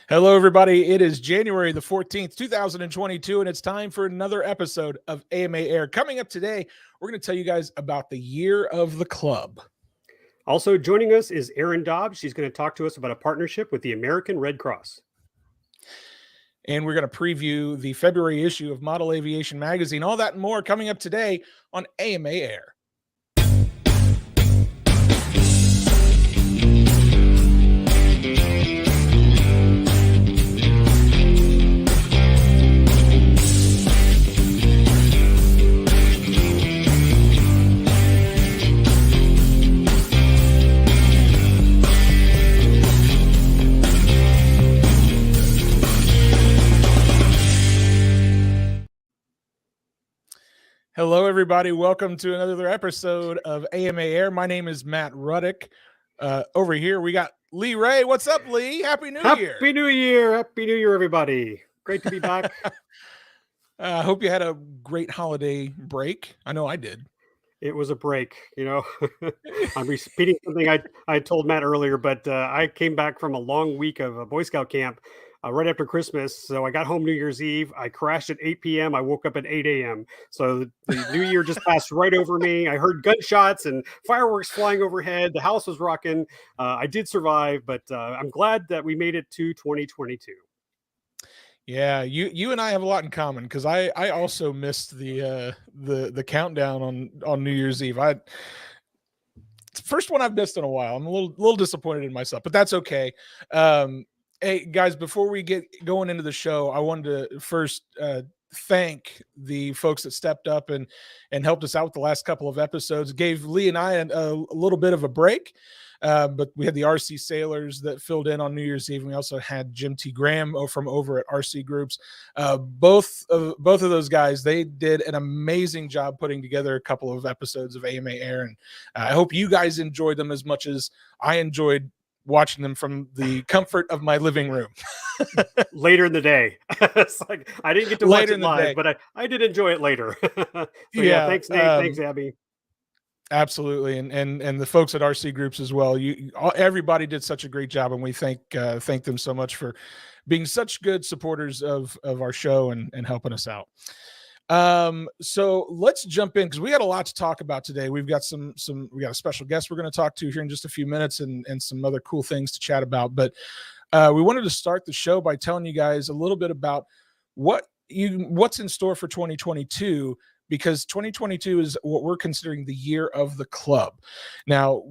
Hello, everybody. It is January the 14th, 2022, and it's time for another episode of AMA Air. Coming up today, we're going to tell you guys about the year of the club. Also joining us is Erin Dobbs. She's going to talk to us about a partnership with the American Red Cross. And we're going to preview the February issue of Model Aviation magazine. All that and more coming up today on AMA Air. Hello, everybody. Welcome to another episode of AMA Air. My name is Matt Ruddick. Over here, we got Lee Ray. What's up, Lee? Happy New Year. Happy New Year. Happy New Year, everybody. Great to be back. I hope you had a great holiday break. I know I did. It was a break, I'm repeating something I told Matt earlier, but I came back from a long week of a Boy Scout camp right after Christmas. So I got home New Year's Eve. I crashed at 8 p.m. I woke up at 8 a.m. So the New Year just passed right over me. I heard gunshots and fireworks flying overhead. The house was rocking. I did survive, but I'm glad that we made it to 2022. Yeah, you and I have a lot in common because I also missed the countdown on New Year's Eve. It's the first one I've missed in a while. I'm a little disappointed in myself, but that's okay. Hey guys, before we get going into the show, I wanted to first thank the folks that stepped up and helped us out with the last couple of episodes. Gave Lee and I a little bit of a break. But we had the RC Sailors that filled in on New Year's Eve. And we also had Jim T. Graham from over at RC Groups. Both of those guys, they did an amazing job putting together a couple of episodes of AMA Air. And I hope you guys enjoyed them as much as I enjoyed watching them from the comfort of my living room. Later in the day. It's like I didn't get to watch it live, but I did enjoy it later. So yeah, thanks, Nate. Thanks, Abby. Absolutely, and the folks at RC Groups as well. Everybody did such a great job, and we thank them so much for being such good supporters of our show and helping us out. So let's jump in because we got a lot to talk about today. We've got we got a special guest we're going to talk to here in just a few minutes, and some other cool things to chat about. But we wanted to start the show by telling you guys a little bit about what's in store for 2022. Because 2022 is what we're considering the year of the club. Now,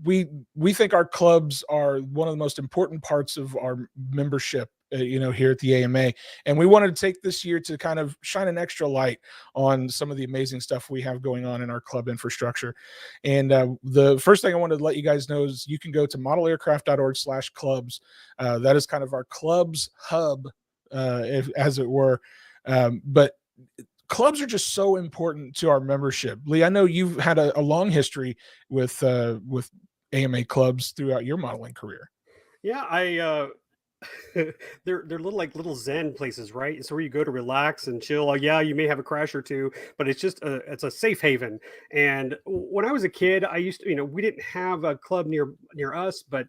we think our clubs are one of the most important parts of our membership, here at the AMA. And we wanted to take this year to kind of shine an extra light on some of the amazing stuff we have going on in our club infrastructure. And the first thing I wanted to let you guys know is you can go to modelaircraft.org/clubs. That is kind of our clubs hub, as it were. But clubs are just so important to our membership. Lee, I know you've had a long history with AMA clubs throughout your modeling career. Yeah, they're little Zen places, right? It's where you go to relax and chill. Yeah, you may have a crash or two, but it's just it's a safe haven. And when I was a kid, I used to, we didn't have a club near us, but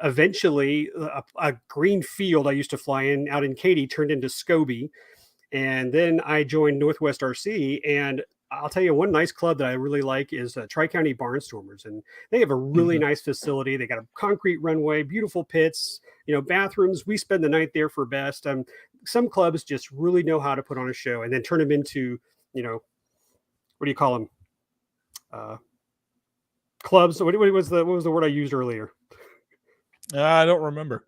eventually a green field I used to fly in out in Katy turned into Scobie. And then I joined Northwest RC, and I'll tell you one nice club that I really like is Tri-County Barnstormers, and they have a really nice facility. They got a concrete runway, beautiful pits, bathrooms. We spend the night there for best. Some clubs just really know how to put on a show and then turn them into, what do you call them? Clubs. What was the word I used earlier? I don't remember.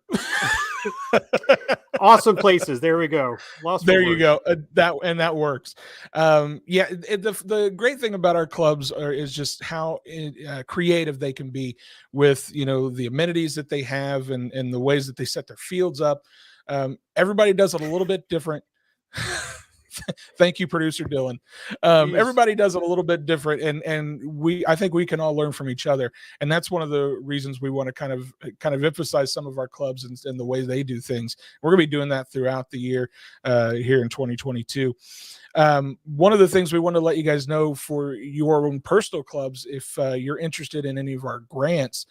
Awesome places. There we go. There you go. That works. The great thing about our clubs is just how creative they can be with the amenities that they have and the ways that they set their fields up. Everybody does it a little bit different. Thank you, producer Dylan. Everybody does it a little bit different, and I think we can all learn from each other, and that's one of the reasons we want to kind of emphasize some of our clubs and the way they do things. We're going to be doing that throughout the year here in 2022. One of the things we want to let you guys know for your own personal clubs, if you're interested in any of our grants,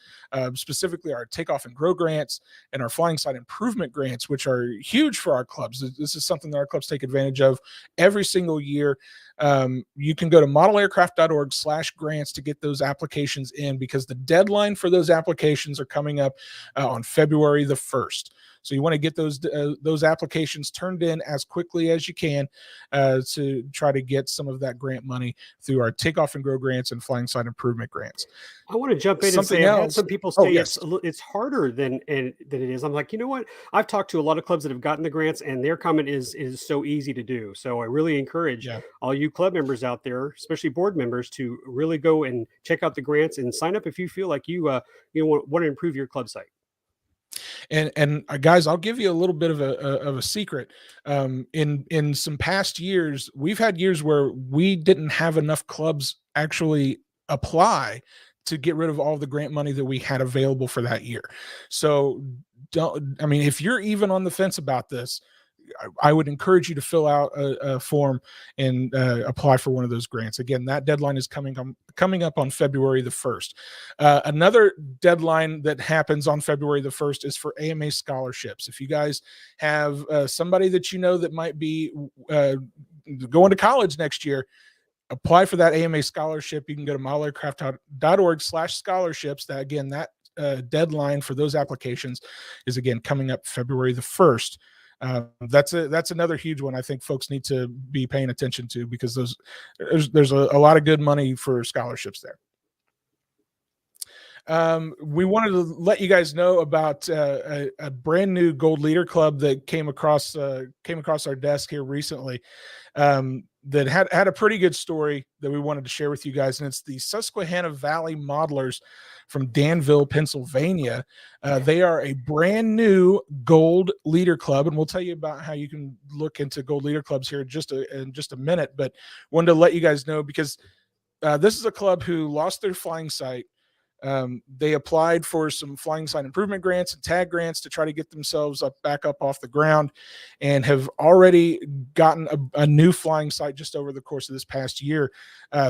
specifically our takeoff and grow grants and our flying side improvement grants, which are huge for our clubs. This is something that our clubs take advantage of every single year. You can go to modelaircraft.org/grants to get those applications in, because the deadline for those applications are coming up on February the 1st. So you want to get those applications turned in as quickly as you can to try to get some of that grant money through our takeoff and grow grants and flying side improvement grants. I want to jump in and say, I've had some people say it's harder than it is. I'm like, you know what? I've talked to a lot of clubs that have gotten the grants, and their comment is so easy to do. So I really encourage all you club members out there, especially board members, to really go and check out the grants and sign up if you feel like you want to improve your club site. And guys, I'll give you a little bit of a secret. In some past years, we've had years where we didn't have enough clubs actually apply to get rid of all the grant money that we had available for that year. So if you're even on the fence about this, I would encourage you to fill out a form and apply for one of those grants. Again, that deadline is coming up on February the 1st. Another deadline that happens on February the 1st is for AMA scholarships. If you guys have somebody that you know that might be going to college next year, apply for that AMA scholarship. You can go to modelaircraft.org/scholarships. That deadline for those applications is again coming up February the 1st. That's another huge one I think folks need to be paying attention to, because there's a lot of good money for scholarships there. We wanted to let you guys know about a brand new Gold Leader Club that came across our desk here recently, that had a pretty good story that we wanted to share with you guys, and it's the Susquehanna Valley Modelers from Danville, Pennsylvania. They are a brand new Gold Leader Club, and we'll tell you about how you can look into Gold Leader Clubs here in just a minute. But wanted to let you guys know, because this is a club who lost their flying site. They applied for some flying site improvement grants and tag grants to try to get themselves back up off the ground, and have already gotten a new flying site just over the course of this past year.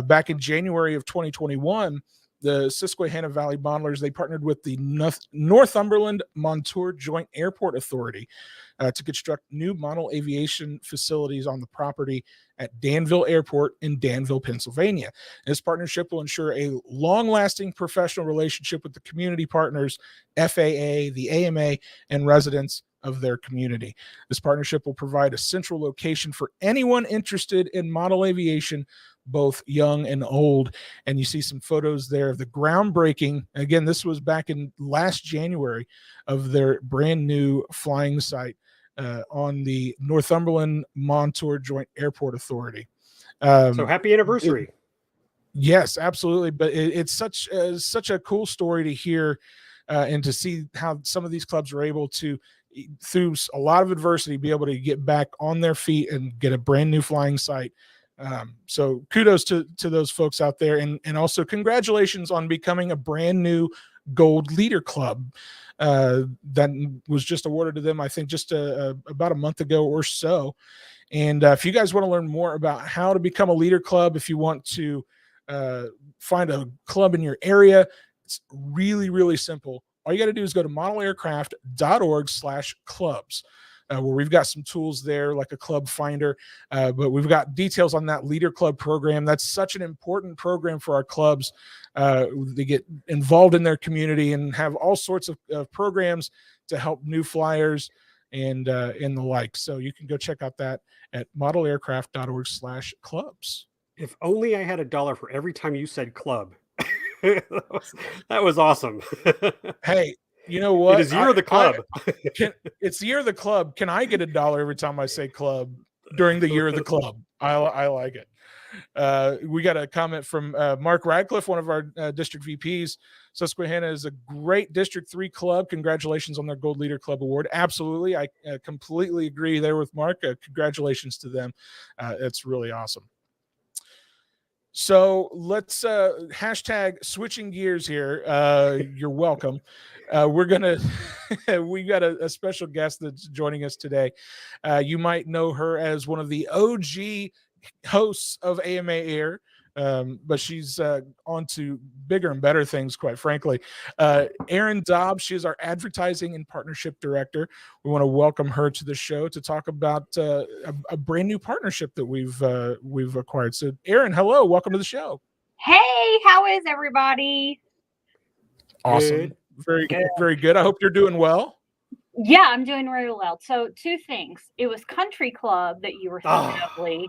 Back in January of 2021, the Susquehanna Valley Modelers, they partnered with the Northumberland Montour Joint Airport Authority to construct new model aviation facilities on the property at Danville Airport in Danville, Pennsylvania. This partnership will ensure a long-lasting professional relationship with the community partners, FAA, the AMA, and residents of their community. This partnership will provide a central location for anyone interested in model aviation, both young and old. And you see some photos there of the groundbreaking. Again, this was back in last January, of their brand new flying site on the Northumberland Montour Joint Airport Authority. So happy anniversary. Yes, absolutely. But it's such a cool story to hear and to see how some of these clubs are able to, through a lot of adversity, be able to get back on their feet and get a brand new flying site. So kudos to those folks out there, and also congratulations on becoming a brand new Gold Leader Club that was just awarded to them, I think, just about a month ago or so. And if you guys want to learn more about how to become a leader club, if you want to find a club in your area, it's really, really simple. All you got to do is go to modelaircraft.org/clubs. Where we've got some tools there, like a club finder, but we've got details on that Leader Club program. That's such an important program for our clubs. They get involved in their community and have all sorts of programs to help new flyers and the like. So you can go check out that at modelaircraft.org/clubs. If only I had $1 for every time you said club. that was awesome. Hey, you know what? It is year of the club. It's the year of the club. Can I get $1 every time I say club during the year of the club? I like it. We got a comment from Mark Radcliffe, one of our district VPs. Susquehanna is a great District 3 club. Congratulations on their Gold Leader Club Award. Absolutely. I completely agree there with Mark. Congratulations to them. It's really awesome. So let's hashtag switching gears here. You're welcome. We're gonna we got a special guest that's joining us today. You might know her as one of the OG hosts of AMA Air, but she's on to bigger and better things, quite frankly. Erin Dobbs, she is our advertising and partnership director. We want to welcome her to the show to talk about a brand new partnership that we've acquired. So, Erin, hello, welcome to the show. Hey, how is everybody? Awesome, Good. very good, very good. I hope you're doing well. Yeah, I'm doing really well. So, two things. It was Country Club that you were thinking of, Lee.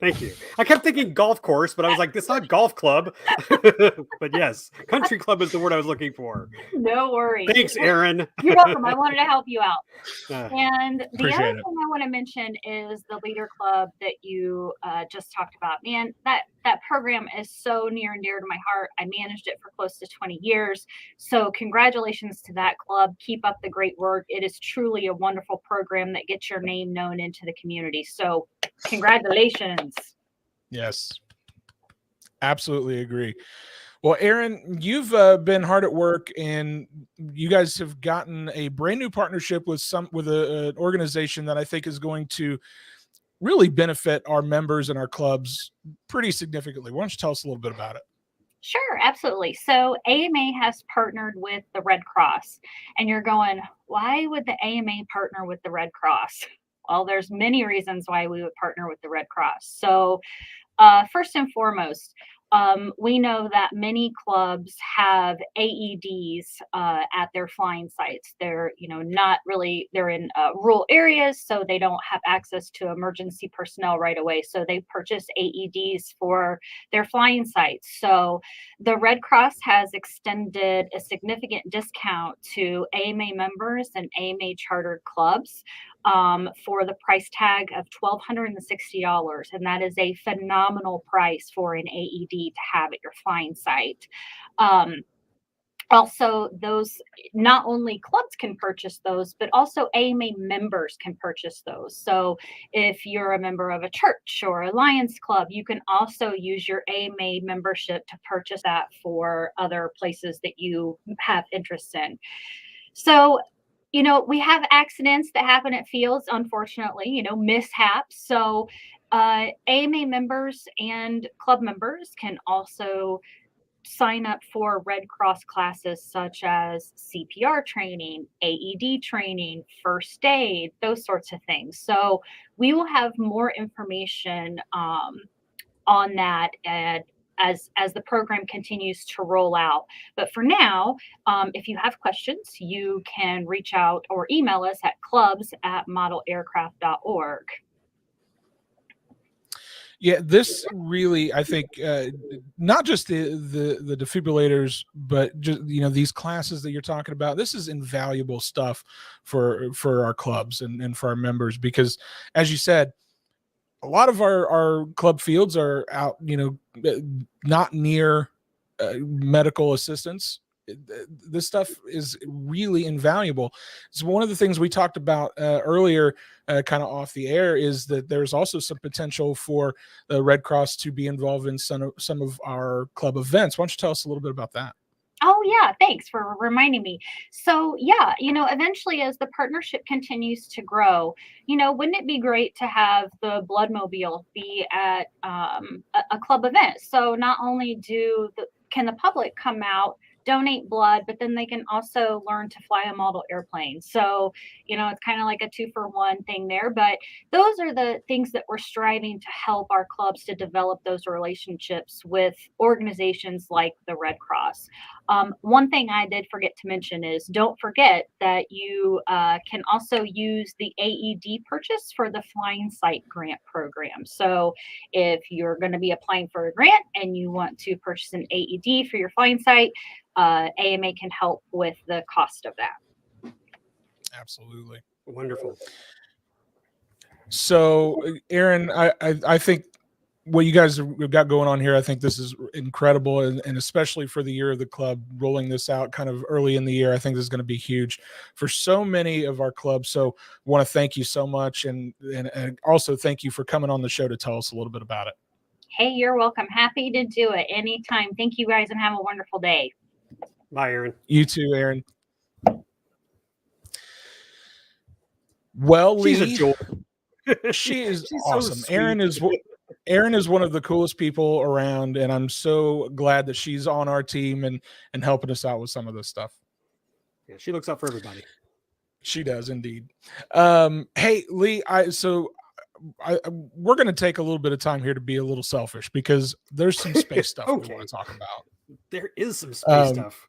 Thank you. I kept thinking golf course, but I was like, "This not golf club." But yes, country club is the word I was looking for. No worries. Thanks, Erin. You're welcome. I wanted to help you out. And the Appreciate other it. thing I want to mention is the Leader Club that you just talked about. Man, that program is so near and dear to my heart. I managed it for close to 20 years. So congratulations to that club. Keep up the great work. It is truly a wonderful program that gets your name known into the community. So congratulations. Yes, absolutely agree. Well, Erin, you've been hard at work, and you guys have gotten a brand new partnership with an organization that I think is going to really benefit our members and our clubs pretty significantly. Why don't you tell us a little bit about it? Sure, absolutely. So AMA has partnered with the Red Cross, and you're going, why would the AMA partner with the Red Cross? Well, there's many reasons why we would partner with the Red Cross. So first and foremost, we know that many clubs have AEDs at their flying sites. They're, not really, they're in rural areas, so they don't have access to emergency personnel right away. So they purchase AEDs for their flying sites. So the Red Cross has extended a significant discount to AMA members and AMA chartered clubs for the price tag of $1,260. And that is a phenomenal price for an AED to have at your flying site. Also, those, not only clubs can purchase those, but also AMA members can purchase those. So if you're a member of a church or a Lions Club, you can also use your AMA membership to purchase that for other places that you have interest in. So we have accidents that happen at fields, unfortunately, mishaps. So AMA members and club members can also sign up for Red Cross classes such as CPR training, AED training, first aid, those sorts of things. So we will have more information on that as the program continues to roll out. But for now, if you have questions, you can reach out or email us at clubs@modelaircraft.org. Yeah, this really, I think, not just the defibrillators, but just these classes that you're talking about. This is invaluable stuff for our clubs and for our members, because, as you said, a lot of our club fields are out, not near medical assistance. This stuff is really invaluable. So one of the things we talked about earlier, kind of off the air, is that there's also some potential for the Red Cross to be involved in some of our club events. Why don't you tell us a little bit about that? Oh, yeah. Thanks for reminding me. So, yeah, eventually as the partnership continues to grow, wouldn't it be great to have the Bloodmobile be at a club event? So not only can the public come out, donate blood, but then they can also learn to fly a model airplane. So, it's kind of like a 2-for-1 thing there. But those are the things that we're striving to help our clubs to develop those relationships with organizations like the Red Cross. One thing I did forget to mention is don't forget that you can also use the AED purchase for the Flying Site Grant Program. So if you're going to be applying for a grant and you want to purchase an AED for your flying site, AMA can help with the cost of that. Absolutely. Wonderful. So, Erin, I think what you guys have got going on here. I think this is incredible, and especially for the year of the club, rolling this out kind of early in the year, I think this is going to be huge for so many of our clubs. So I want to thank you so much, and also thank you for coming on the show to tell us a little bit about it. Hey, you're welcome. Happy to do it anytime. Thank you guys, and have a wonderful day. Bye, Erin. You too, Erin. Well, She's Lee, a joy. she is She's awesome. so Erin is one of the coolest people around, and I'm so glad that she's on our team and helping us out with some of this stuff. Yeah, she looks out for everybody. She does indeed. Hey, Lee, we're going to take a little bit of time here to be a little selfish because there's some space stuff Okay. we want to talk about. There is some space stuff.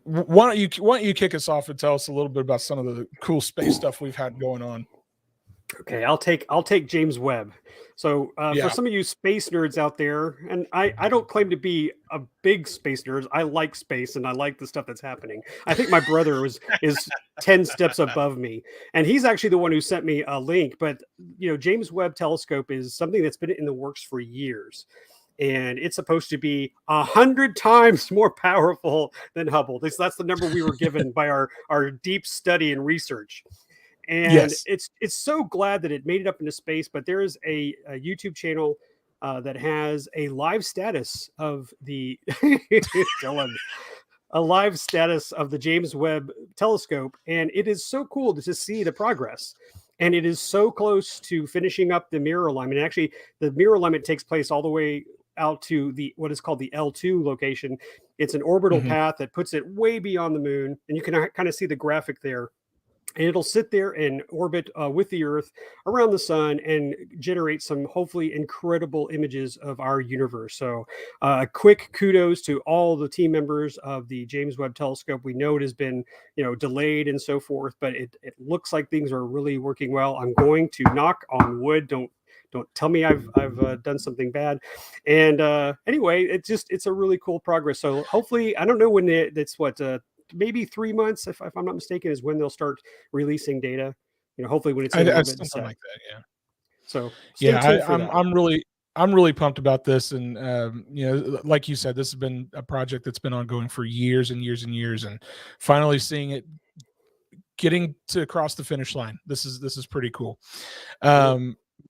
Why don't you kick us off and tell us a little bit about some of the cool space stuff we've had going on? Okay, I'll take James Webb. So for some of you space nerds out there, and I don't claim to be a big space nerd. I like space and I like the stuff that's happening. I think my brother is 10 steps above me, and he's actually the one who sent me a link. But James Webb Telescope is something that's been in the works for years. And it's supposed to be 100 times more powerful than Hubble. That's the number we were given by our deep study and research. And it's so glad that it made it up into space. But there is a YouTube channel that has a live status of the Dylan, a live status of the James Webb Telescope, and it is so cool to see the progress. And it is so close to finishing up the mirror alignment. Actually, the mirror alignment takes place all the way out to what is called the L2 location. It's an orbital path that puts it way beyond the moon, and you can kind of see the graphic there. And it'll sit there and orbit with the Earth around the sun and generate some hopefully incredible images of our universe. So a quick kudos to all the team members of the James Webb Telescope. We know it has been delayed and so forth, but it looks like things are really working well. I'm going to knock on wood. Don't tell me I've done something bad. And anyway, it's a really cool progress. So hopefully, I don't know when that's what maybe 3 months, if I'm not mistaken, is when they'll start releasing data. Hopefully when it's in orbit and set. Like that, yeah. So I'm really pumped about this, and like you said, this has been a project that's been ongoing for years and years and years, and finally seeing it getting to across the finish line. This is pretty cool.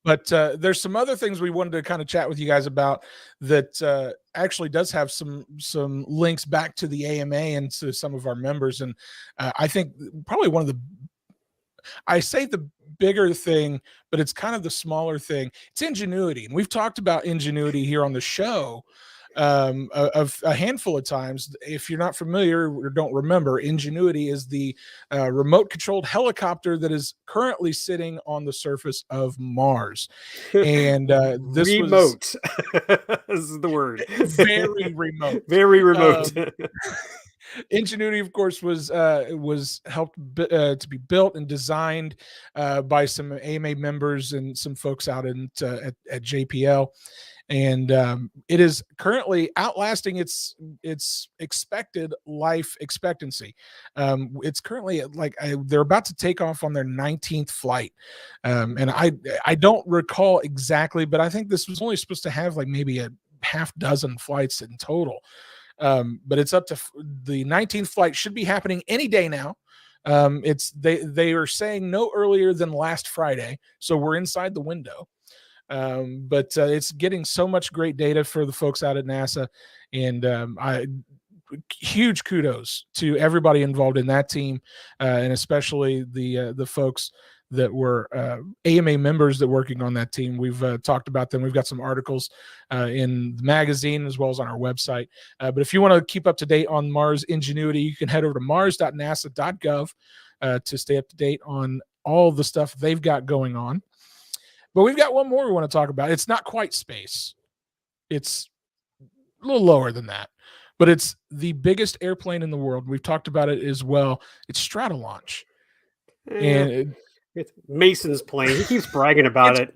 But there's some other things we wanted to kind of chat with you guys about that actually does have some links back to the AMA and to some of our members. And I think probably I say the bigger thing, but it's kind of the smaller thing. It's Ingenuity. And we've talked about Ingenuity here on the show of a handful of times. If you're not familiar or don't remember, Ingenuity is the remote controlled helicopter that is currently sitting on the surface of Mars. And this remote. This is the word. Very remote. Very remote. Ingenuity, of course, was helped to be built and designed by some AMA members and some folks out at JPL. And it is currently outlasting its expected life expectancy. It's currently they're about to take off on their 19th flight, and I don't recall exactly, but I think this was only supposed to have like maybe a half dozen flights in total. But it's up to the 19th flight should be happening any day now. They are saying no earlier than last Friday, so we're inside the window. But it's getting so much great data for the folks out at NASA, and huge kudos to everybody involved in that team, and especially the folks that were AMA members that working on that team. We've talked about them. We've got some articles in the magazine as well as on our website. But if you want to keep up to date on Mars Ingenuity, you can head over to mars.nasa.gov to stay up to date on all the stuff they've got going on. But we've got one more we want to talk about. It's not quite space. It's a little lower than that. But it's the biggest airplane in the world. We've talked about it as well. It's Stratolaunch. And it's Mason's plane. He keeps bragging about it.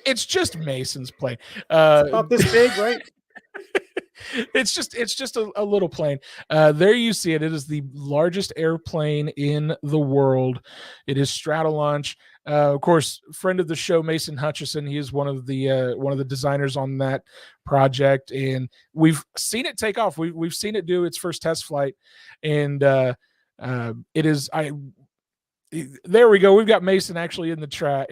It's just Mason's plane. It's about this big, right? It's just a little plane. There you see it. It is the largest airplane in the world. It is Stratolaunch. Of course, friend of the show, Mason Hutchison. He is one of the designers on that project, and we've seen it take off. We've seen it do its first test flight, and it is. There we go. We've got Mason actually in the chat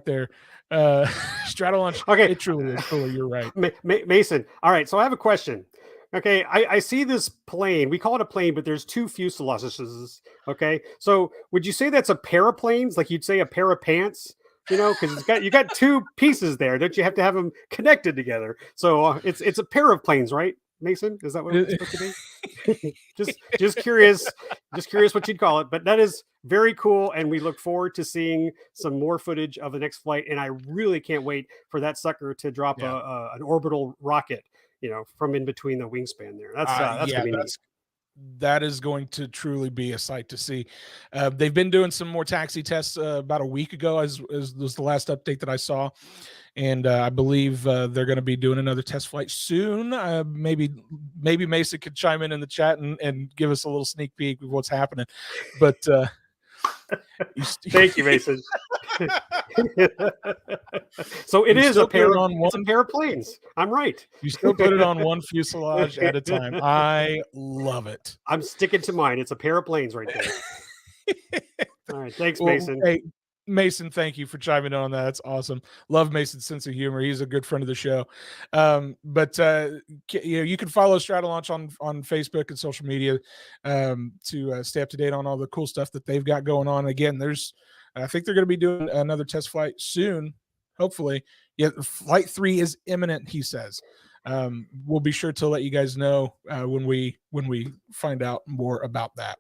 there. Stratolaunch. Okay. It truly is cool. You're right. Mason. All right. So I have a question. Okay. I see this plane. We call it a plane, but there's two fuselages. Okay. So would you say that's a pair of planes? Like you'd say a pair of pants? You know, because you got two pieces there. Don't you have to have them connected together? So it's a pair of planes, right, Mason? Is that what it's supposed to be? just curious what you'd call it. But that is very cool, and we look forward to seeing some more footage of the next flight. And I really can't wait for that sucker to drop an orbital rocket, from in between the wingspan there. That's gonna be neat. That is going to truly be a sight to see. They've been doing some more taxi tests about a week ago, as was the last update that I saw. And I believe they're going to be doing another test flight soon. Maybe Mason could chime in the chat and give us a little sneak peek of what's happening. But thank you, Mason. So it is a pair of planes. I'm right. You still put it on one fuselage at a time. I love it. I'm sticking to mine. It's a pair of planes right there. All right. Thanks, Mason. Hey, Mason, thank you for chiming in on that. That's awesome. Love Mason's sense of humor. He's a good friend of the show. But you can follow Stratolaunch on Facebook and social media to stay up to date on all the cool stuff that they've got going on. Again, I think they're going to be doing another test flight soon, hopefully. Yeah, Flight 3 is imminent, he says. We'll be sure to let you guys know when we find out more about that.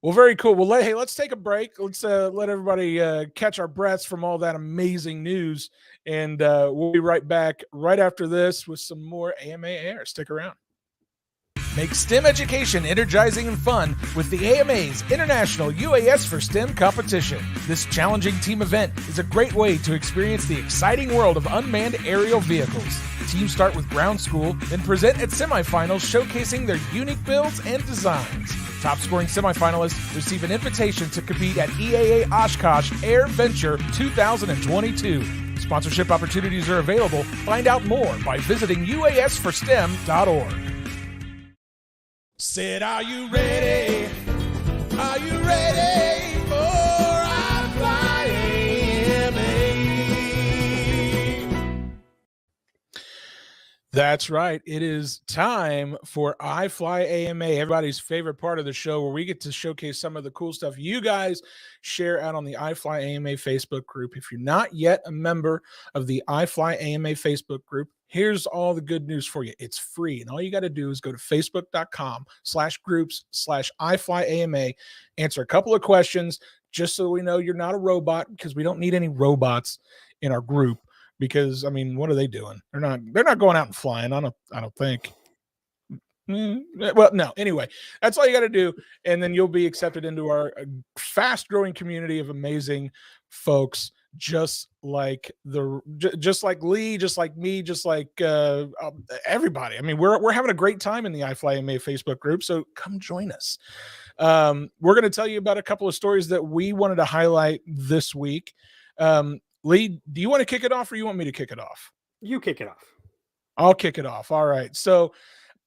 Well, very cool. Well, let's take a break. Let's let everybody catch our breaths from all that amazing news, and we'll be right back right after this with some more AMA Air. Stick around. Make STEM education energizing and fun with the AMA's International UAS for STEM competition. This challenging team event is a great way to experience the exciting world of unmanned aerial vehicles. Teams start with ground school, then present at semifinals showcasing their unique builds and designs. Top scoring semifinalists receive an invitation to compete at EAA Oshkosh Air Venture 2022. Sponsorship opportunities are available. Find out more by visiting uasforstem.org. Said, are you ready? Are you ready for IFlyAMA? That's right. It is time for IFlyAMA, everybody's favorite part of the show, where we get to showcase some of the cool stuff you guys share out on the IFlyAMA Facebook group. If you're not yet a member of the IFlyAMA Facebook group, here's all the good news for you. It's free. And all you got to do is go to facebook.com/groups/IFlyAMA, answer a couple of questions just so we know you're not a robot, because we don't need any robots in our group. Because, I mean, what are they doing? They're not going out and flying. I don't think. Well, no. Anyway, that's all you got to do, and then you'll be accepted into our fast-growing community of amazing folks, just like Lee, just like me, just like everybody. I mean, we're having a great time in the IFlyAMA Facebook group, so come join us. We're going to tell you about a couple of stories that we wanted to highlight this week. Lee, do you want to kick it off, or you want me to kick it off? You kick it off. I'll kick it off. All right. So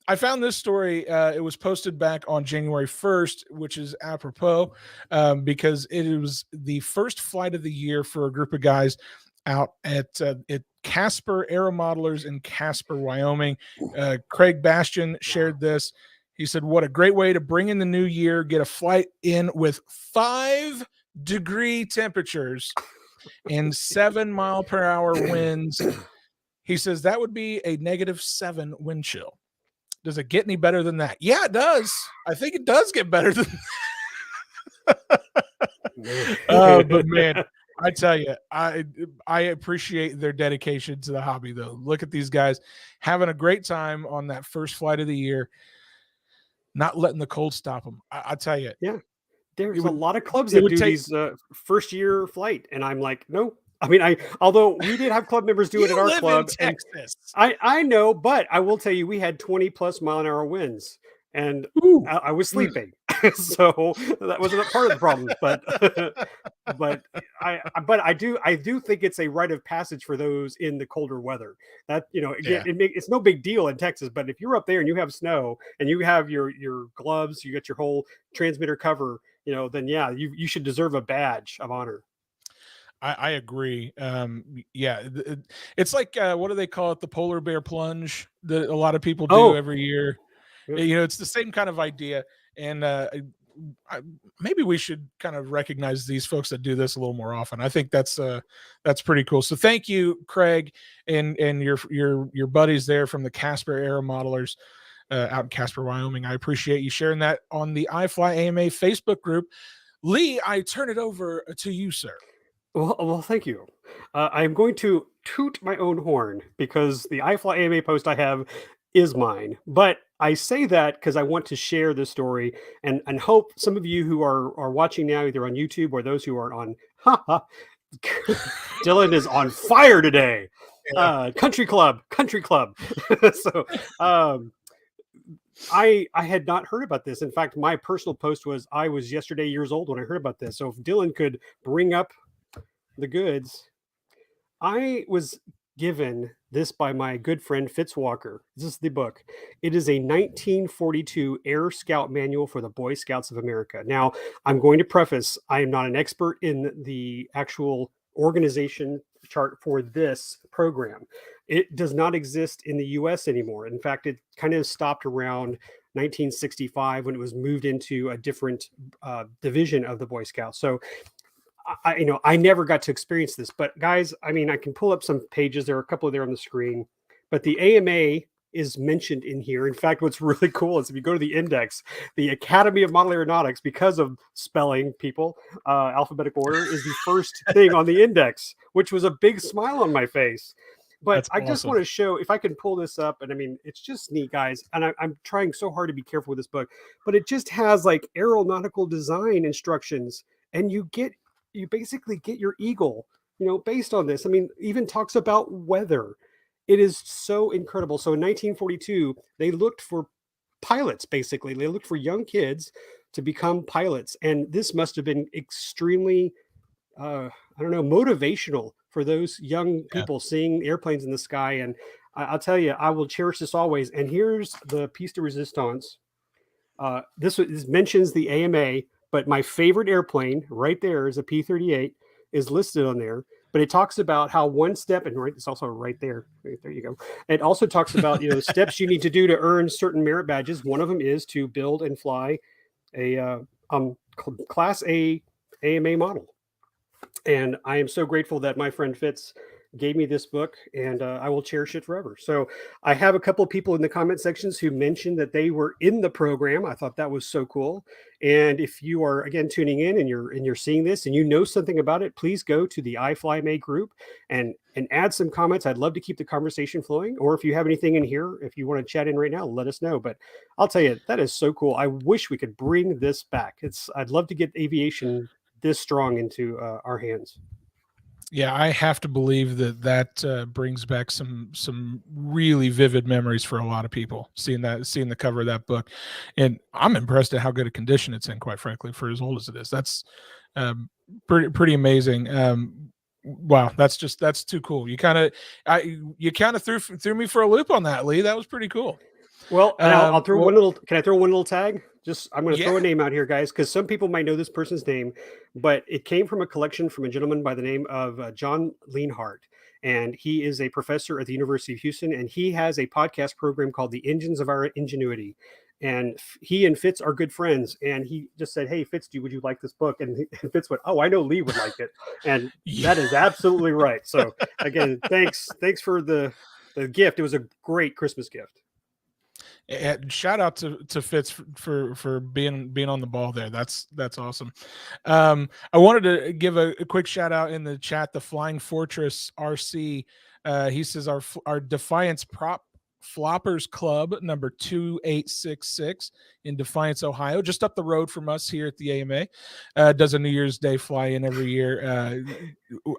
I found this story. It was posted back on January 1st, which is apropos because it was the first flight of the year for a group of guys out at Casper Aeromodelers in Casper, Wyoming. Craig Bastian shared this. He said, what a great way to bring in the new year, get a flight in with 5-degree temperatures and 7-mile-per-hour winds. He says that would be a -7 wind chill. Does it get any better than that? Yeah, it does. I think it does get better than that. But man, I tell you, I appreciate their dedication to the hobby, though. Look at these guys having a great time on that first flight of the year, not letting the cold stop them. I tell you. Yeah. There's a lot of clubs that do these first year flight. And I'm like, no, I mean, although we did have club members do it at our live club, in and Texas. I know, but I will tell you, we had 20+ mile-an-hour winds, and Ooh. I was sleeping, so that wasn't a part of the problem. But but I do think it's a rite of passage for those in the colder weather. That, again, Yeah. it's no big deal in Texas, but if you're up there and you have snow and you have your gloves, you got your whole transmitter cover, then yeah, you should deserve a badge of honor. I agree. Yeah, it's like what do they call it? The polar bear plunge that a lot of people do Oh, every year. yeah. It's the same kind of idea, and maybe we should kind of recognize these folks that do this a little more often. I think that's pretty cool. So thank you, Craig, and your buddies there from the Casper Aero Modelers out in Casper, Wyoming. I appreciate you sharing that on the IFlyAMA Facebook group. Lee, I turn it over to you, sir. Well, thank you. I'm going to toot my own horn because the IFlyAMA post I have is mine. But I say that because I want to share this story and hope some of you who are watching now, either on YouTube or those who are on, Dylan is on fire today. Yeah. Country club. So I had not heard about this. In fact, my personal post was I was yesterday years old when I heard about this. So if Dylan could bring up the goods. I was given this by my good friend Fitz Walker. This is the book. It is a 1942 Air Scout Manual for the Boy Scouts of America. Now, I'm going to preface, I am not an expert in the actual organization chart for this program. It does not exist in the US anymore. In fact, it kind of stopped around 1965 when it was moved into a different division of the Boy Scouts. So I never got to experience this, but guys, I mean, I can pull up some pages. There are a couple there on the screen, but the AMA is mentioned in here. In fact, what's really cool is if you go to the index, the Academy of Model Aeronautics, because of spelling people, alphabetical order, is the first thing on the index, which was a big smile on my face. But That's I just awesome. want to show, if I can pull this up, and I mean, it's just neat, guys. And I'm trying so hard to be careful with this book, but it just has like aeronautical design instructions, and you basically get your eagle, based on this. I mean, even talks about weather. It is so incredible. So in 1942, they looked for pilots, basically. They looked for young kids to become pilots. And this must have been extremely, I don't know, motivational for those young Yeah. people seeing airplanes in the sky. And I'll tell you, I will cherish this always. And here's the piece de resistance. This mentions the AMA, but my favorite airplane right there is a P-38 is listed on there. But it talks about how one step, and right, it's also right there. Right there you go. It also talks about steps you need to do to earn certain merit badges. One of them is to build and fly a Class A AMA model. And I am so grateful that my friend Fitz gave me this book, and I will cherish it forever. So I have a couple of people in the comment sections who mentioned that they were in the program. I thought that was so cool. And if you are again tuning in and you're seeing this and you know something about it, please go to the IFlyAMA group and add some comments. I'd love to keep the conversation flowing. Or if you have anything in here, if you want to chat in right now, let us know. But I'll tell you, that is so cool. I wish we could bring this back. I'd love to get aviation this strong into our hands. Yeah, I have to believe that brings back some really vivid memories for a lot of people seeing the cover of that book, and I'm impressed at how good a condition it's in. Quite frankly, for as old as it is, that's pretty amazing. Wow, that's too cool. You kind of threw me for a loop on that, Lee. That was pretty cool. Well, and I'll throw one little. Can I throw one little tag? I'm going to throw a name out here, guys, because some people might know this person's name, but it came from a collection from a gentleman by the name of John Leanhart, and he is a professor at the University of Houston, and he has a podcast program called The Engines of Our Ingenuity. And he and Fitz are good friends, and he just said, "Hey, Fitz, would you like this book?" And Fitz went, "Oh, I know Lee would like it," and that is absolutely right. So again, thanks for the gift. It was a great Christmas gift. And shout out to Fitz for being on the ball there. That's awesome. I wanted to give a quick shout out in the chat. The Flying Fortress RC. He says our Defiance prop Floppers Club number 2866 in Defiance, Ohio, just up the road from us here at the AMA. Does a New Year's Day fly-in every year.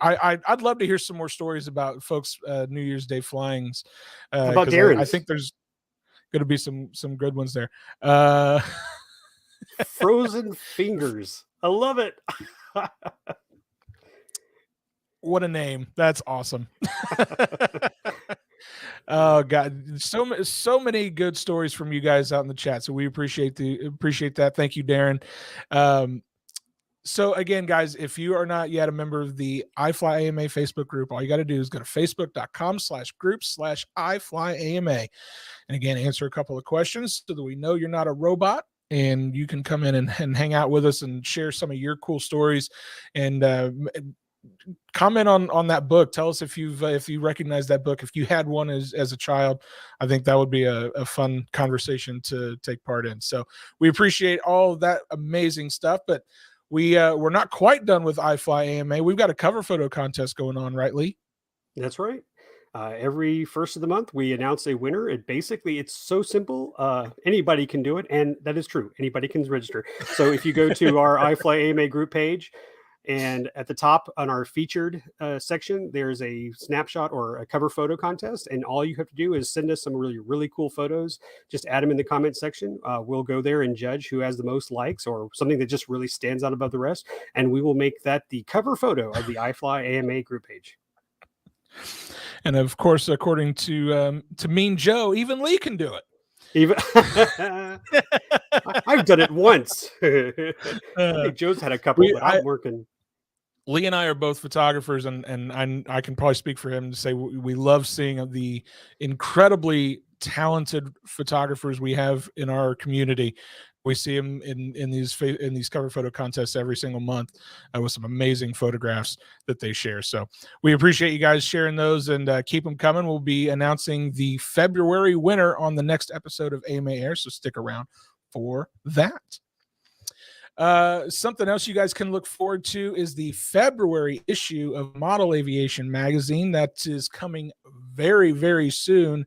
I'd love to hear some more stories about folks' New Year's Day flyings. How about I Darren's? think there's going to be some good ones there. Frozen Fingers. I love it. What a name. That's awesome. Oh God, so many good stories from you guys out in the chat. So we appreciate that. Thank you, Darren. So again, guys, if you are not yet a member of the IFlyAMA Facebook group, all you got to do is go to facebook.com/groups/IFlyAMA. And again, answer a couple of questions so that we know you're not a robot, and you can come in and hang out with us and share some of your cool stories, and comment on that book. Tell us if you recognize that book, if you had one as a child. I think that would be a fun conversation to take part in. So we appreciate all of that amazing stuff, but we're not quite done with IFlyAMA. We've got a cover photo contest going on, right, Lee? That's right. Every first of the month, we announce a winner. It's so simple. Anybody can do it. And that is true. Anybody can register. So if you go to our IFlyAMA group page, and at the top on our featured section, there's a snapshot or a cover photo contest. And all you have to do is send us some really, really cool photos. Just add them in the comment section. We'll go there and judge who has the most likes or something that just really stands out above the rest. And we will make that the cover photo of the IFlyAMA group page. And of course, according to Mean Joe, even Lee can do it. Even I've done it once. I think Joe's had a couple, but I'm working. Lee and I are both photographers, and I can probably speak for him to say we love seeing the incredibly talented photographers we have in our community. We see them in these cover photo contests every single month with some amazing photographs that they share. So we appreciate you guys sharing those, and keep them coming. We'll be announcing the February winner on the next episode of AMA Air, so stick around for that. Something else you guys can look forward to is the February issue of Model Aviation magazine that is coming very, very soon.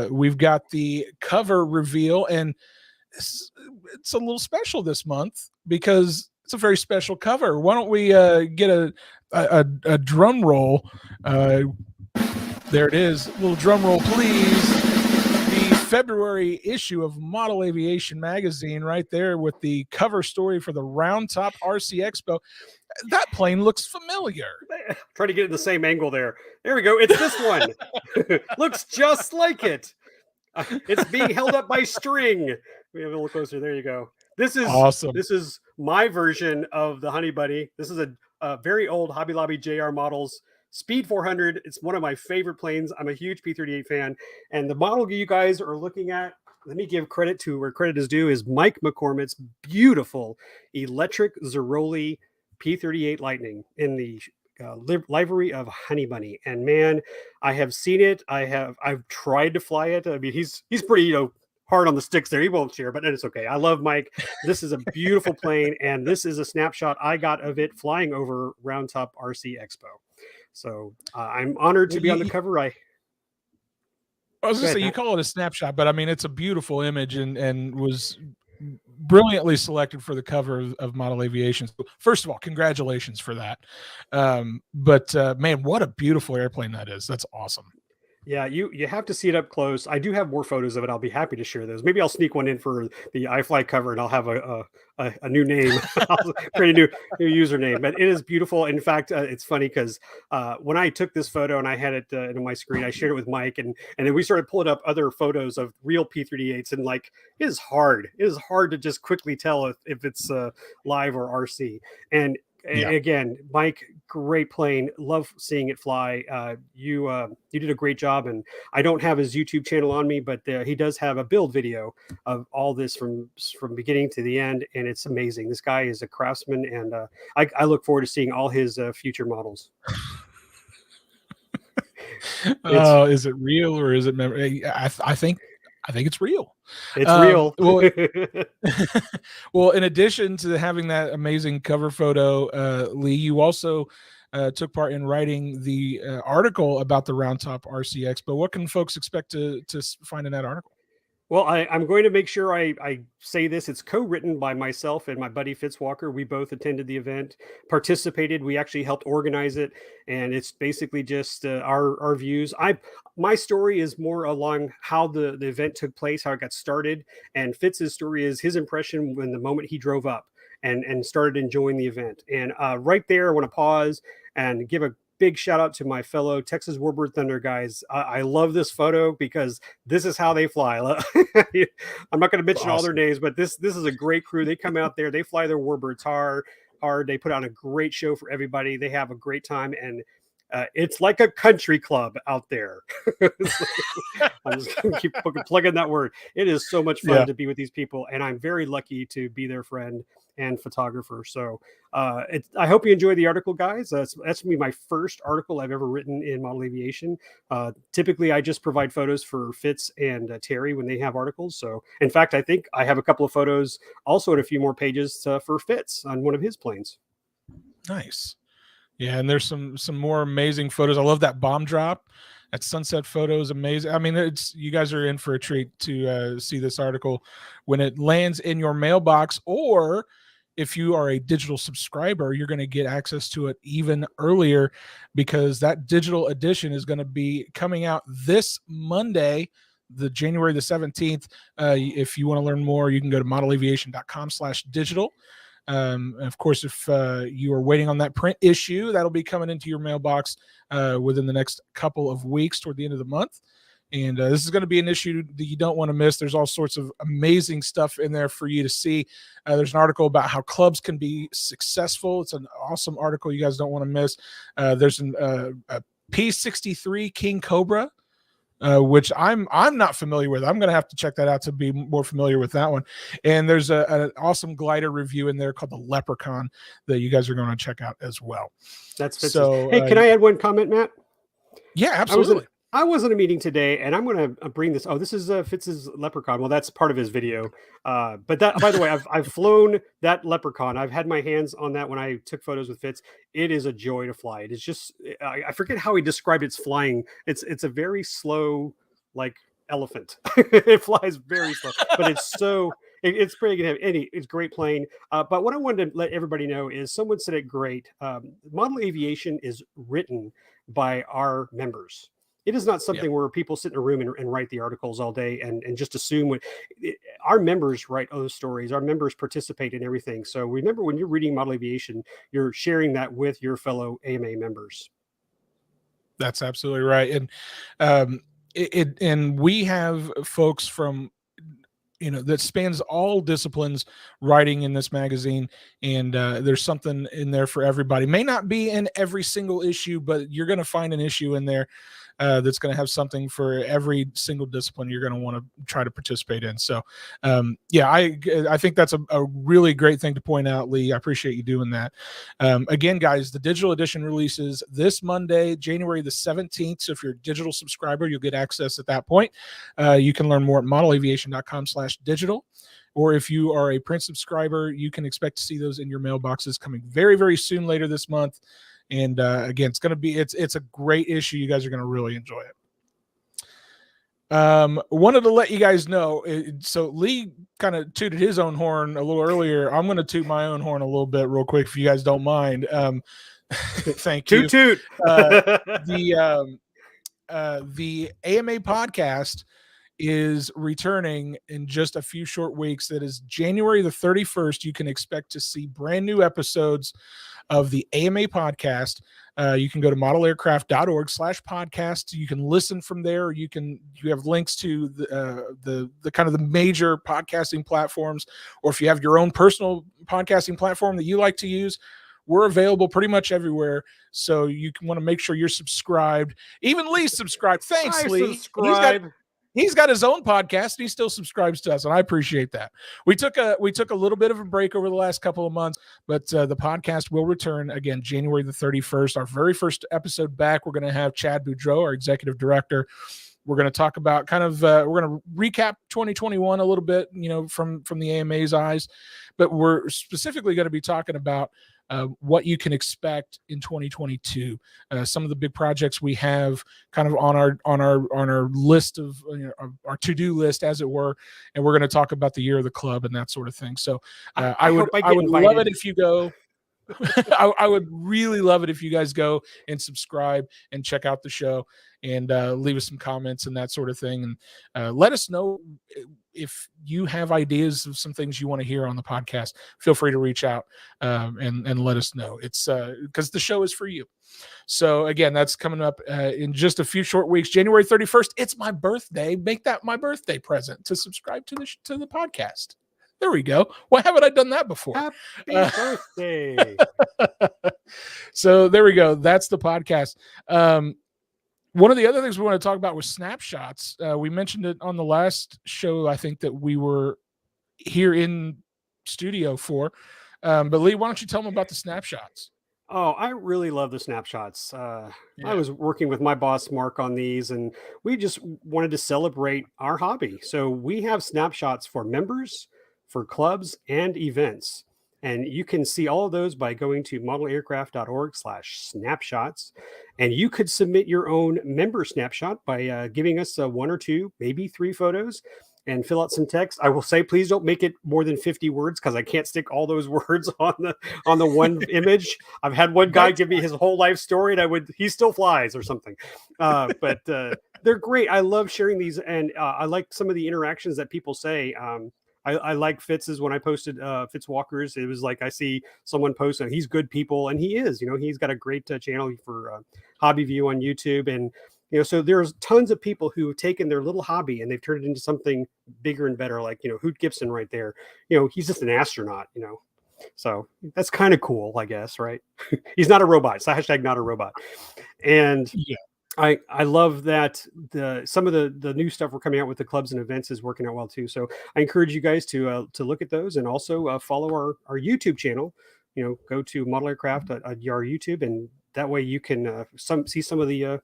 We've got the cover reveal, and it's a little special this month because it's a very special cover. Why don't we get a drum roll? There it is. A little drum roll, please. The February issue of Model Aviation magazine right there with the cover story for the Round Top RC Expo. That plane looks familiar. Try to get it the same angle there. There we go. It's this one. Looks just like it. It's being held up by string. We have a little closer. There you go. This is awesome. This is my version of the Honey Bunny. This is a very old Hobby Lobby JR Models Speed 400. It's one of my favorite planes. I'm a huge P-38 fan. And the model you guys are looking at, let me give credit to where credit is due, is Mike McCormick's beautiful electric Zeroli P-38 Lightning in the livery of Honey Bunny. And man, I have seen it. I've tried to fly it. I mean, he's pretty, hard on the sticks there. He won't share, but it's okay. I love Mike. This is a beautiful plane, and this is a snapshot I got of it flying over Round Top RC Expo. So I'm honored to be on the cover. I was going to say, you call it a snapshot, but I mean, it's a beautiful image and was brilliantly selected for the cover of Model Aviation. So first of all, congratulations for that. But man, what a beautiful airplane that is. That's awesome. Yeah, you have to see it up close. I do have more photos of it. I'll be happy to share those. Maybe I'll sneak one in for the iFly cover, and I'll have a new name. I'll create a new username. But it is beautiful. In fact, it's funny because when I took this photo and I had it in my screen, I shared it with Mike, and then we started pulling up other photos of real P-38s, and like it is hard. It is hard to just quickly tell if it's live or RC. And again, Mike, great plane. Love seeing it fly. You did a great job, and I don't have his YouTube channel on me, but he does have a build video of all this from beginning to the end, and it's amazing. This guy is a craftsman, and I look forward to seeing all his future models. Oh, is it real or is it memory? I think it's real. It's real. Well, in addition to having that amazing cover photo, Lee, you also took part in writing the article about the Round Top RC Expo. What can folks expect to find in that article? Well, I'm going to make sure I say this. It's co-written by myself and my buddy Fitzwalker. We both attended the event, participated. We actually helped organize it, and it's basically just our views. My story is more along how the event took place, how it got started, and Fitz's story is his impression when the moment he drove up and started enjoying the event. And right there, I want to pause and give a big shout out to my fellow Texas Warbird Thunder guys. I love this photo because this is how they fly. I'm not going to mention all their names, but this is a great crew. They come out there, they fly their Warbirds hard. They put on a great show for everybody. They have a great time, and it's like a country club out there. I'm just going to keep plugging that word. It is so much fun to be with these people, and I'm very lucky to be their friend and photographer. So I hope you enjoy the article, guys. That's going to be my first article I've ever written in Model Aviation. Typically, I just provide photos for Fitz and Terry when they have articles. So, in fact, I think I have a couple of photos also and a few more pages for Fitz on one of his planes. Nice. Yeah, and there's some more amazing photos. I love that bomb drop. That sunset photo is amazing. I mean, you guys are in for a treat to see this article when it lands in your mailbox, or if you are a digital subscriber, you're going to get access to it even earlier because that digital edition is going to be coming out this Monday, the January the 17th. If you want to learn more, you can go to modelaviation.com/digital. Of course, if you are waiting on that print issue, that'll be coming into your mailbox within the next couple of weeks toward the end of the month. And this is going to be an issue that you don't want to miss. There's all sorts of amazing stuff in there for you to see. There's an article about how clubs can be successful. It's an awesome article you guys don't want to miss. There's a P-63 King Cobra, which I'm not familiar with. I'm going to have to check that out to be more familiar with that one. And there's an awesome glider review in there called the Leprechaun that you guys are going to check out as well. That's Fitz's. So. Hey, can I add one comment, Matt? Yeah, absolutely. I was in a meeting today, and I'm going to bring this. Oh, this is Fitz's Leprechaun. Well, that's part of his video. But that, by the way, I've flown that Leprechaun. I've had my hands on that when I took photos with Fitz. It is a joy to fly. It is just, I forget how he described its flying. It's a very slow, like elephant. It flies very slow, but it's pretty good. It's a great plane. But what I wanted to let everybody know is someone said it great. Model Aviation is written by our members. It is not something where people sit in a room and write the articles all day and just assume our members write those stories. Our members participate in everything. So remember, when you're reading Model Aviation, you're sharing that with your fellow AMA members. That's absolutely right. And and we have folks from, that spans all disciplines writing in this magazine, and there's something in there for everybody. May not be in every single issue, but you're going to find an issue in there that's going to have something for every single discipline you're going to want to try to participate in. So I think that's a really great thing to point out, Lee. I appreciate you doing that. Again, guys, the digital edition releases this Monday, January the 17th. So if you're a digital subscriber, you'll get access at that point. You can learn more at modelaviation.com/digital. Or if you are a print subscriber, you can expect to see those in your mailboxes coming very, very soon later this month. And again, it's a great issue. You guys are going to really enjoy it. Wanted to let you guys know. So Lee kind of tooted his own horn a little earlier. I'm going to toot my own horn a little bit real quick if you guys don't mind. Thank you. Toot. The AMA podcast is returning in just a few short weeks. That is January the 31st. You can expect to see brand new episodes of the AMA podcast. You can go to modelaircraft.org/podcast. You can listen from there. You have links to the kind of the major podcasting platforms, or if you have your own personal podcasting platform that you like to use, we're available pretty much everywhere. So you can want to make sure you're subscribed. Even Lee's subscribed. Thanks, Lee. Subscribe. He's got his own podcast and he still subscribes to us, and I appreciate that. We took a little bit of a break over the last couple of months, but the podcast will return again January the 31st. Our very first episode back, we're going to have Chad Boudreau, our executive director, We're going to talk about kind of we're going to recap 2021 a little bit, from the AMA's eyes, but we're specifically going to be talking about what you can expect in 2022. Some of the big projects we have kind of on our list of our to-do list, as it were, and we're going to talk about the year of the club and that sort of thing. So I would love it if you go. I would really love it if you guys go and subscribe and check out the show and leave us some comments and that sort of thing. And let us know if you have ideas of some things you want to hear on the podcast. Feel free to reach out and let us know. It's because the show is for you. So again, that's coming up in just a few short weeks. January 31st. It's my birthday. Make that my birthday present to subscribe to the podcast. There we go. Why haven't I done that before? Happy birthday. So there we go. That's the podcast. One of the other things we want to talk about was Snapshots. We mentioned it on the last show, I think, that we were here in studio for. But Lee, why don't you tell them about the Snapshots? Oh, I really love the Snapshots. I was working with my boss, Mark, on these, and we just wanted to celebrate our hobby. So we have Snapshots for members, for clubs, and events. And you can see all of those by going to modelaircraft.org/snapshots. And you could submit your own member snapshot by giving us 1 or 2, maybe 3 photos and fill out some text. I will say, please don't make it more than 50 words because I can't stick all those words on the one image. I've had one guy give me his whole life story and he still flies or something. But they're great. I love sharing these. And I like some of the interactions that people say. I like Fitz's. When I posted Fitz Walker's, it was like I see someone post and he's good people, and he is. He's got a great channel for Hobby View on YouTube, and so there's tons of people who have taken their little hobby and they've turned it into something bigger and better. Like Hoot Gibson right there. He's just an astronaut. So that's kind of cool, I guess, right? He's not a robot. It's #not a robot, and yeah. I love that some of the new stuff we're coming out with the clubs and events is working out well too. So I encourage you guys to look at those and also follow our YouTube channel. Go to Model Aircraft at our YouTube, and that way you can see some of the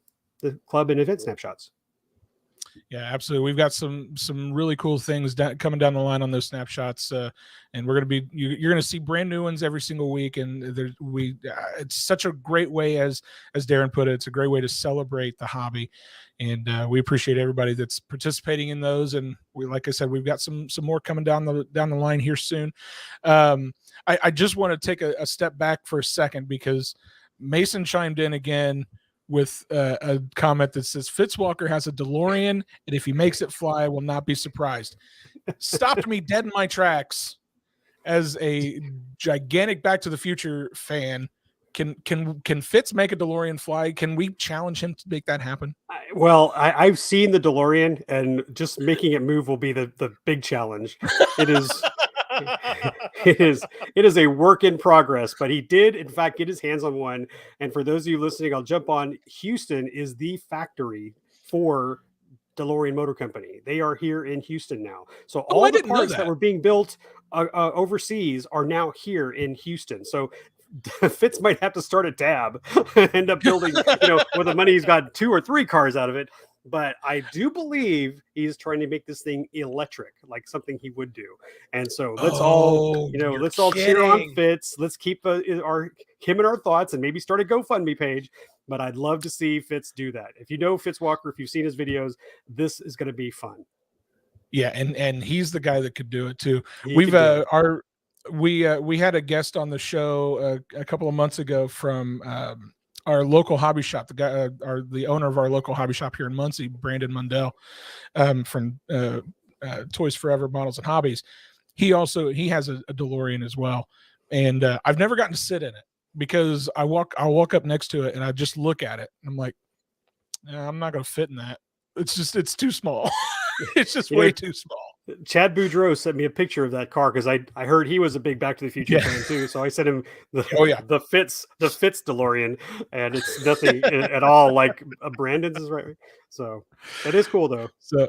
club and event snapshots. Yeah, absolutely. We've got some really cool things coming down the line on those snapshots, and we're going to you're going to see brand new ones every single week. And it's such a great way, as Darren put it, it's a great way to celebrate the hobby, and we appreciate everybody that's participating in those. And like I said, we've got some more coming down the line here soon. I just want to take a step back for a second because Mason chimed in again with a comment that says Fitzwalker has a DeLorean, and if he makes it fly, I will not be surprised. Stopped me dead in my tracks as a gigantic Back to the Future fan. Can Fitz make a DeLorean fly? Can we challenge him to make that happen? I've seen the DeLorean, and just making it move will be the big challenge. It is. It is a work in progress, but he did in fact get his hands on one. And for those of you listening, I'll jump on. Houston is the factory for DeLorean Motor Company. They are here in Houston now. So all the parts that were being built overseas are now here in Houston. So Fitz might have to start a tab and end up building, with the money he's got 2 or 3 cars out of it. But I do believe he's trying to make this thing electric, like something he would do. And so let's all cheer on Fitz. Let's keep him in our thoughts and maybe start a GoFundMe page. But I'd love to see Fitz do that. If you know Fitz Walker, if you've seen his videos, this is going to be fun. Yeah, and he's the guy that could do it too. We had a guest on the show a couple of months ago from our local hobby shop, the owner of our local hobby shop here in Muncie, Brandon Mundell, from Toys Forever Models and Hobbies. He has a DeLorean as well, and I've never gotten to sit in it because I'll walk up next to it and I just look at it and I'm like, I'm not going to fit in that. It's too small. It's just way too small. Chad Boudreau sent me a picture of that car because I heard he was a big Back to the Future fan too. So I sent him the Fitz DeLorean, and it's nothing at all like Brandon's is right. So it is cool though. So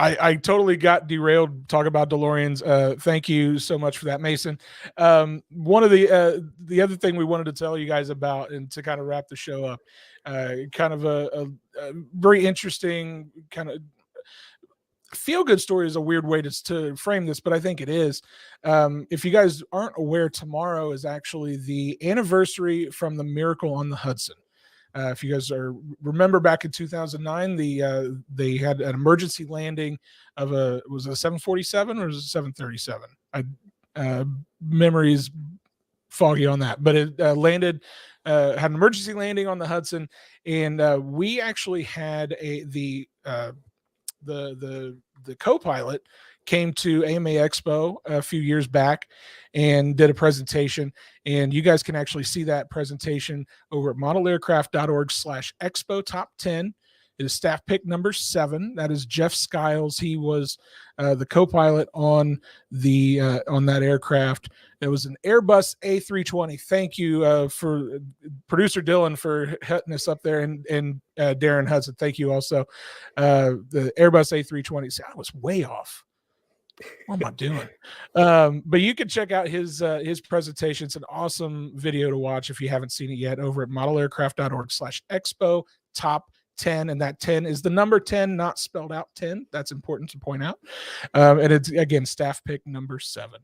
I totally got derailed talking about DeLoreans. Thank you so much for that, Mason. One of the other thing we wanted to tell you guys about, and to kind of wrap the show up, kind of a very interesting kind of feel-good story is a weird way to frame this, but I think it is. If you guys aren't aware, tomorrow is actually the anniversary from the miracle on the Hudson. If you guys remember back in 2009, they had an emergency landing of was it a 747 or was it a 737? Memories foggy on that, but it landed, had an emergency landing on the Hudson, and we actually had the co-pilot came to AMA Expo a few years back and did a presentation, and you guys can actually see that presentation over at modelaircraft.org/expo top 10. It is staff pick number 7. That is Jeff Skiles. He was the co-pilot on that aircraft. It was an Airbus A320. Thank you for producer Dylan for hitting us up there, and Darren Hudson. Thank you also. The Airbus A320. See, I was way off. What am I doing? But you can check out his presentation. It's an awesome video to watch if you haven't seen it yet over at modelaircraft.org/expo top 10. And that 10 is the number 10, not spelled out 10. That's important to point out. And it's, again, staff pick number 7.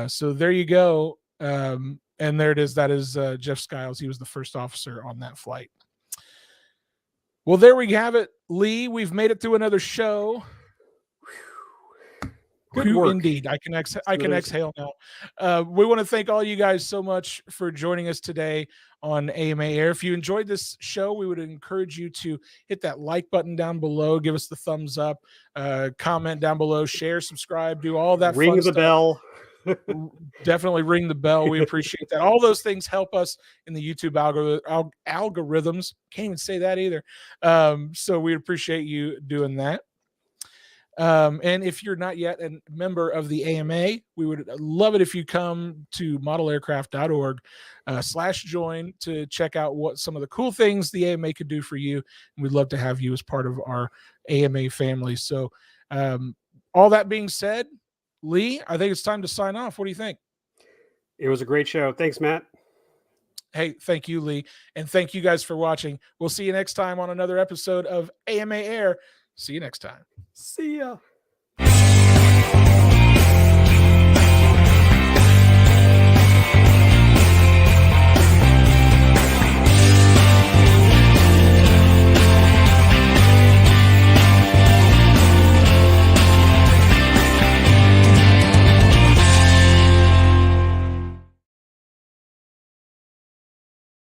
So there you go. And there it is. That is Jeff Skiles. He was the first officer on that flight. Well, there we have it, Lee. We've made it through another show. Good work. Indeed. I can exhale now. We want to thank all you guys so much for joining us today on AMA Air. If you enjoyed this show, we would encourage you to hit that like button down below, give us the thumbs up, comment down below, share, subscribe, do all that. Ring the bell. Definitely ring the bell. We appreciate that. All those things help us in the YouTube algorithms. Can't even say that either. So we appreciate you doing that. And if you're not yet a member of the AMA, we would love it if you come to modelaircraft.org/join to check out what some of the cool things the AMA could do for you. And we'd love to have you as part of our AMA family. So all that being said, Lee, I think it's time to sign off. What do you think? It was a great show. Thanks, Matt. Hey, thank you, Lee. And thank you guys for watching. We'll see you next time on another episode of AMA Air. See you next time. See ya.